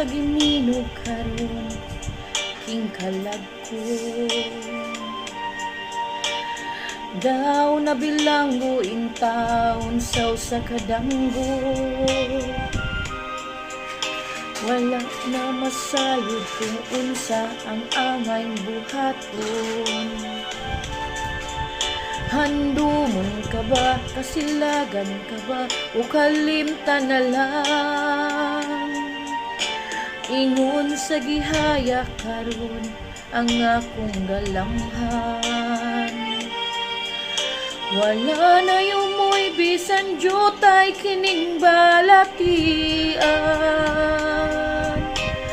sa giminog karon king kalag ko. Daw na bilanggo in taon saw sa kadanggo, wala na masayod kung unsa ang angay buhaton. Handumon ka ba, kasilagan ka ba, o kalimtan na lang? Ingon sa gihaya karon ang akong galamhan. Wala na yumoy bisan jutay kining balatian.